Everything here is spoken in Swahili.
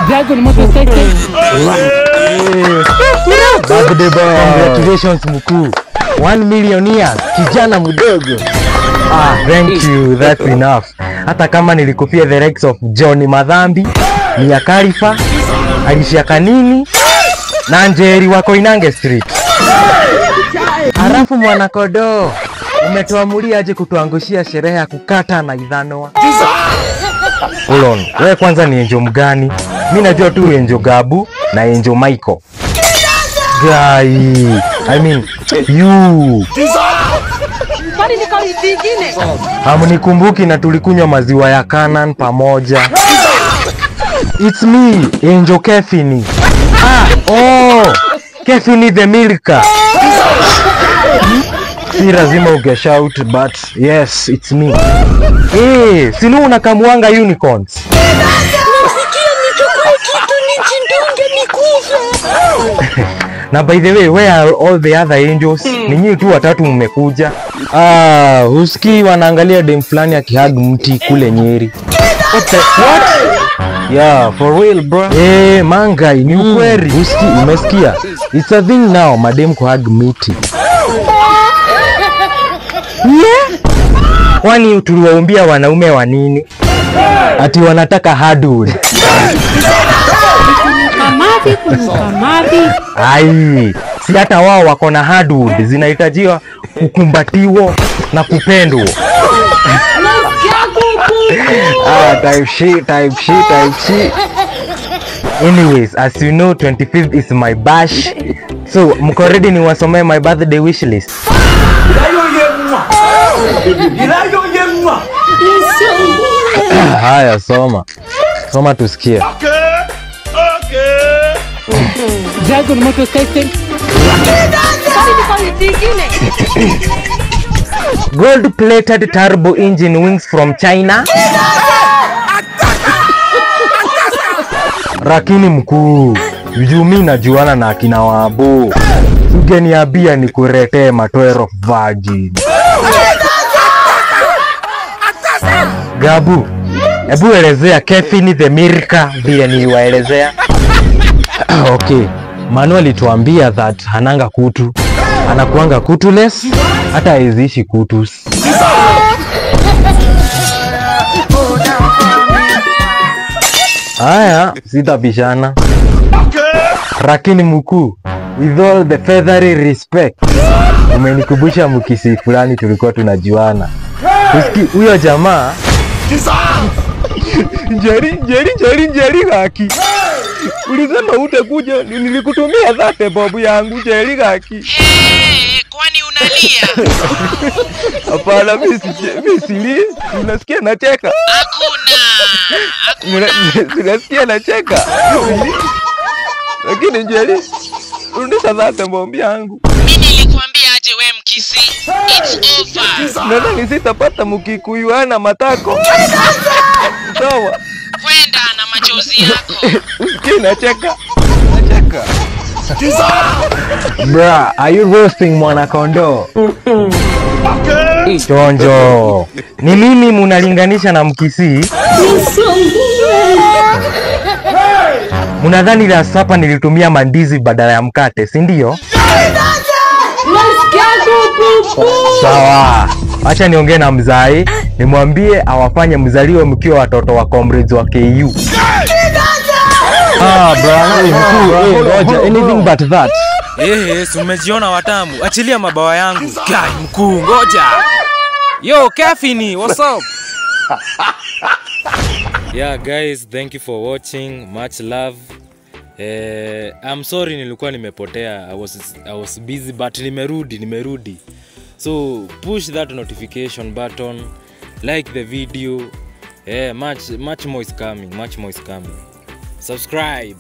Dragon motorcycle. Birthday boy, congratulations mkuu. 1 million years, kijana mdogo. Thank you, that's enough. Hata kama nilikupia the likes of Johnny Madhambi, Mia Khalifa, Alicia Kanini, na Njeri wa Koinange Street. Halafu Mwanakodoo, umetuamulia aje kutuangushia sherehe ya kukata na idhanoa? Hold on, wewe kwanza ni Angel mgani? Mimi najua tu Angel Gabu na Angel Michael. Guy, I mean you. Kwani ni kauli nyingine? Hamnikumbuki na tulikunywa maziwa ya Canaan pamoja. It's me, Angel Kefini. Kefini the Milka. Si lazima ugeshout, but yes, it's me. Sinu unakamuanga unicorns. Nasikia nichukue kitu nijindunge nikufe. Na by the way, where are all the other angels? Ninyi tu watatu mmekuja. Husikii wanaangalia dem fulani akihag mti kule Nyeri. What? Yeah, for real bro. Mangai, ni ukweli. Husikii, umesikia? It's a thing now, madem kuhag miti. Kwani tuliwaumbia wanaume wa nini? Ati wanataka hardwood. Ai, si hata wao wako na hardwood, zinahitajiwa kukumbatiwa na kupendwa. Type shit. Anyways, as you know, 25th is my bash. So, mko ready niwasomee my birthday wish list? Haya, soma tusikie. Dragon motorcycle. Gold plated turbo engine wings from China. Lakini mkuu, mimi najuana na akina Wabu. Ungeniambia nikuletee matwero virgin. Gabu, hebu elezea Kefini the Milka vile niliwaelezea. Okay, Manu alituambia that hananga kutu. Anakuanga kutuless, hata haizishi kutus. Haya, sitabishana. Lakini mkuu, with all the feathery respect, umenikumbusha mkisi fulani tulikuwa tunajuana. Usikii huyo jamaa? Njeri haki. Ulisema utakuja, nilikutumia dhate bobu yangu Njeri haki. Kwani unalia? Hapana, mimi silii. Unasikia nacheka? Hakuna. Unasikia nacheka? Lakini Njeri, rudisha dhate bobu yangu. Mimi nilikwambia aje wewe mkisi. It's over. Nadhani sitapata mkikuyuana matako. Sawa. Kwenda na machozi yako. Usikie nacheka. Bra, are you roasting Mwanakodoo? Chonjo. Ni mimi munalinganisha na mkisi? Munadhani la sapa nilitumia mandizi badala ya mkate, si ndio? Sawa. Acha niongee na mzai, nimwambie awafanye mzaliwe mkiwa watoto wa comrades wa KU. Bro, ngoja, anything but that. Umejiona watamu. Achilia mabawa yangu. Kai mkuu, ngoja. Yo, Kefini, what's up? Yeah guys, thank you for watching. Much love. I'm sorry nilikuwa nimepotea. I was busy but nimerudi. So push that notification button, like the video. Much more is coming. Subscribe.